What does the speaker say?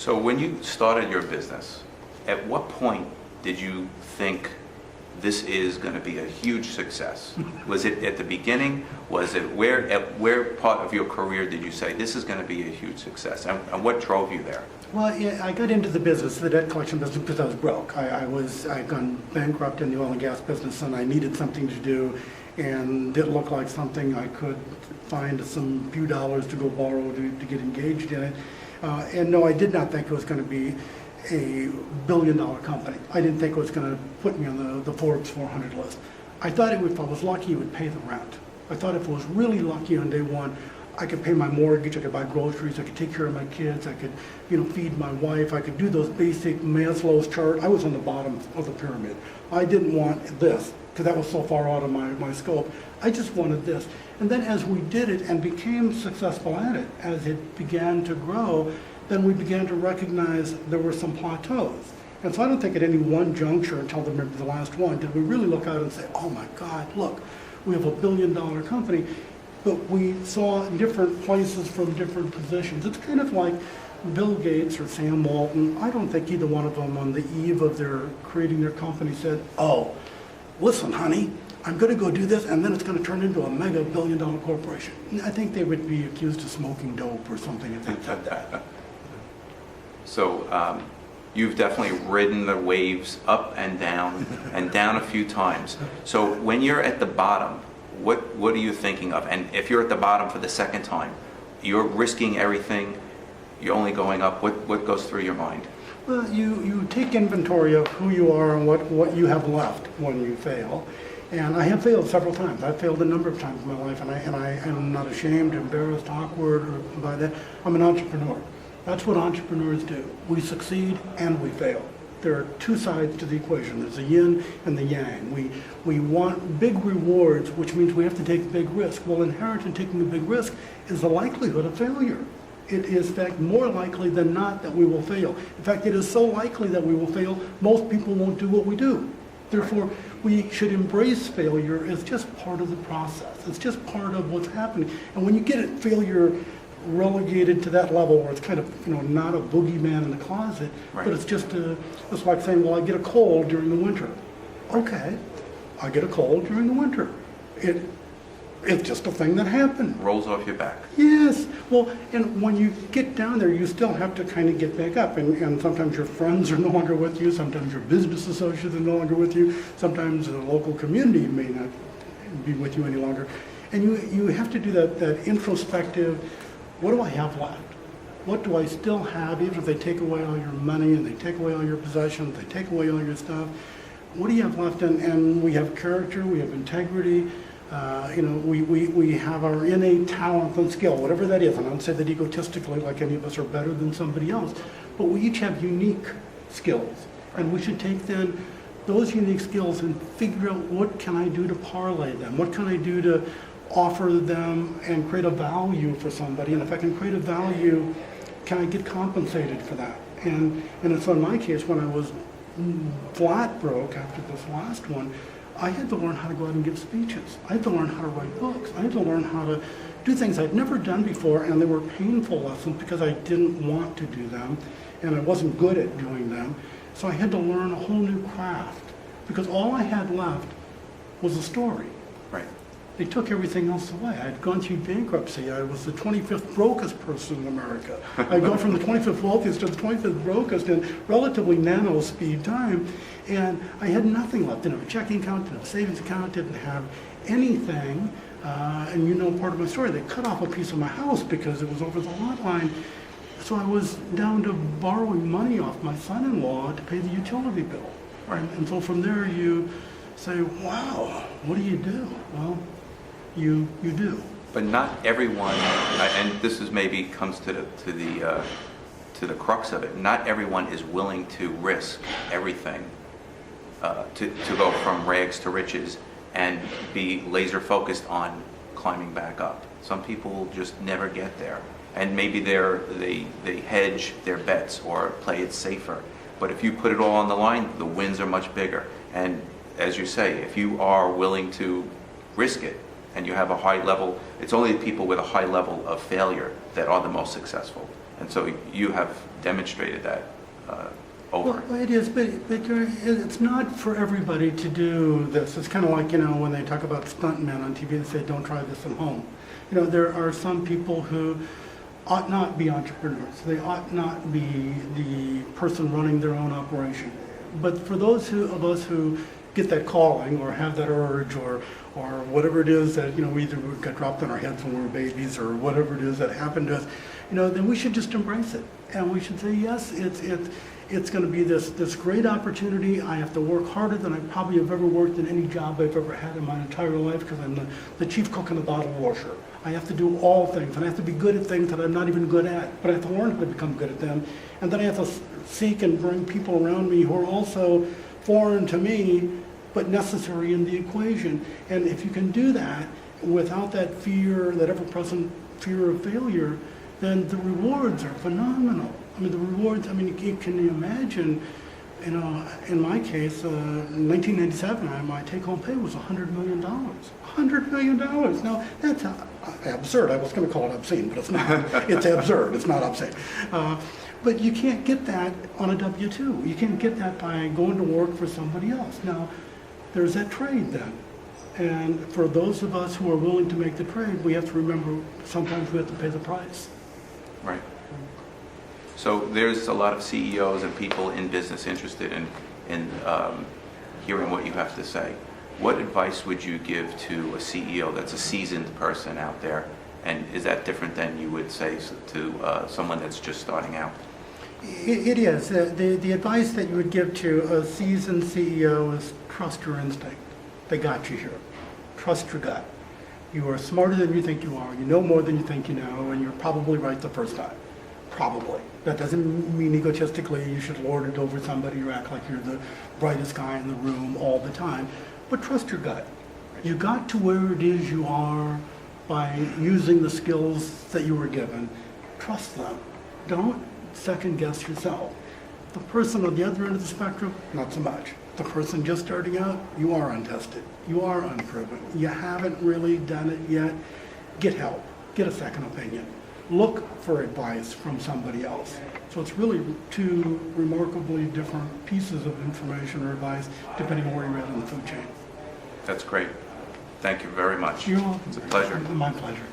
So when you started your business, at what point did you think this is going to be a huge success? Was it at the beginning? Was it where part of your career did you say this is going to be a huge success? And what drove you there? Well, yeah, I got into the business, the debt collection business, because I was broke. I'd gone bankrupt in the oil and gas business, and I needed something to do, and it looked like something I could find some few dollars to go borrow to get engaged in it. And no, I did not think it was going to be a billion-dollar company. I didn't think it was going to put me on the Forbes 400 list. I thought if I was lucky, it would pay the rent. I thought if I was really lucky on day one, I could pay my mortgage, I could buy groceries, I could take care of my kids, I could, feed my wife, I could do those basic Maslow's chart. I was on the bottom of the pyramid. I didn't want this, because that was so far out of my scope. I just wanted this. And then as we did it and became successful at it, as it began to grow, then we began to recognize there were some plateaus. And so I don't think at any one juncture until the last one did we really look out and say, oh my God, look, we have a billion-dollar company. But we saw different places from different positions. It's kind of like Bill Gates or Sam Walton. I don't think either one of them on the eve of their creating their company said, oh, listen, honey, I'm going to go do this, and then it's going to turn into a mega billion-dollar corporation. I think they would be accused of smoking dope or something if they said that. So you've definitely ridden the waves up and down a few times. So when you're at the bottom, what are you thinking of? And if you're at the bottom for the second time, you're risking everything, you're only going up, what goes through your mind? Well, you take inventory of who you are and what you have left when you fail. And I have failed several times. I've failed a number of times in my life, and I'm not ashamed, embarrassed, awkward by that. I'm an entrepreneur. That's what entrepreneurs do. We succeed and we fail. There are two sides to the equation. There's the yin and the yang. We want big rewards, which means we have to take big risk. Well, inherent in taking a big risk is the likelihood of failure. It is, in fact, more likely than not that we will fail. In fact, it is so likely that we will fail, most people won't do what we do. Therefore, we should embrace failure as just part of the process. It's just part of what's happening. And when you get failure relegated to that level where it's kind of, not a boogeyman in the closet, right, but it's just it's like saying, well, I get a cold during the winter. Okay, I get a cold during the winter. It's just a thing that happened. Rolls off your back. Yes. Well, and when you get down there, you still have to kind of get back up. And sometimes your friends are no longer with you. Sometimes your business associates are no longer with you. Sometimes the local community may not be with you any longer. And you have to do that introspective, what do I have left? What do I still have, even if they take away all your money and they take away all your possessions, they take away all your stuff? What do you have left? And we have character, we have integrity, we have our innate talent and skill, whatever that is. And I don't say that egotistically, like any of us are better than somebody else, but we each have unique skills. And we should take then those unique skills and figure out what can I do to parlay them? What can I do to offer them and create a value for somebody? And if I can create a value, can I get compensated for that? And so in my case, when I was flat broke after this last one, I had to learn how to go out and give speeches. I had to learn how to write books. I had to learn how to do things I'd never done before, and they were painful lessons because I didn't want to do them, and I wasn't good at doing them. So I had to learn a whole new craft, because all I had left was a story. Right. They took everything else away. I'd gone through bankruptcy. I was the 25th brokest person in America. I'd gone from the 25th wealthiest to the 25th brokest in relatively nano-speed time, and I had nothing left. Didn't have a checking account, didn't have a savings account, didn't have anything. And part of my story, they cut off a piece of my house because it was over the lot line. So I was down to borrowing money off my son-in-law to pay the utility bill. Right. And so from there you say, wow, what do you do? Well, you do. But not everyone, and this is maybe comes to the crux of it. Not everyone is willing to risk everything to go from rags to riches and be laser focused on climbing back up. Some people just never get there, and maybe they hedge their bets or play it safer. But if you put it all on the line, the wins are much bigger. And as you say, if you are willing to risk it, and you have a high level, it's only the people with a high level of failure that are the most successful. And so you have demonstrated that over. Well, it is, but it's not for everybody to do this. It's kind of like, when they talk about stuntmen on TV, they say, don't try this at home. There are some people who ought not be entrepreneurs. They ought not be the person running their own operation. But for those of us who get that calling or have that urge or whatever it is that, we either got dropped on our heads when we were babies or whatever it is that happened to us, then we should just embrace it. And we should say, yes, it's going to be this great opportunity. I have to work harder than I probably have ever worked in any job I've ever had in my entire life because I'm the chief cook and the bottle washer. I have to do all things, and I have to be good at things that I'm not even good at, but I have to learn how to become good at them. And then I have to seek and bring people around me who are also foreign to me, but necessary in the equation. And if you can do that without that fear, that ever-present fear of failure, then the rewards are phenomenal. The rewards, can you imagine, in my case, in 1997, my take-home pay was $100 million. $100 million. Now, that's absurd. I was going to call it obscene, but it's not. It's absurd. It's not obscene. But you can't get that on a W-2. You can't get that by going to work for somebody else. Now, there's that trade then. And for those of us who are willing to make the trade, we have to remember sometimes we have to pay the price. Right. So there's a lot of CEOs and people in business interested in hearing what you have to say. What advice would you give to a CEO that's a seasoned person out there? And is that different than you would say to someone that's just starting out? It is. The advice that you would give to a seasoned CEO is trust your instinct. They got you here. Trust your gut. You are smarter than you think you are. You know more than you think you know, and you're probably right the first time. Probably. That doesn't mean egotistically you should lord it over somebody or act like you're the brightest guy in the room all the time. But trust your gut. You got to where it is you are by using the skills that you were given. Trust them. Don't second guess yourself. The person on the other end of the spectrum, not so much. The person just starting out, you are untested. You are unproven. You haven't really done it yet. Get help. Get a second opinion. Look for advice from somebody else. So it's really two remarkably different pieces of information or advice depending on where you're at in the food chain. That's great. Thank you very much. You're welcome. It's a pleasure. My pleasure.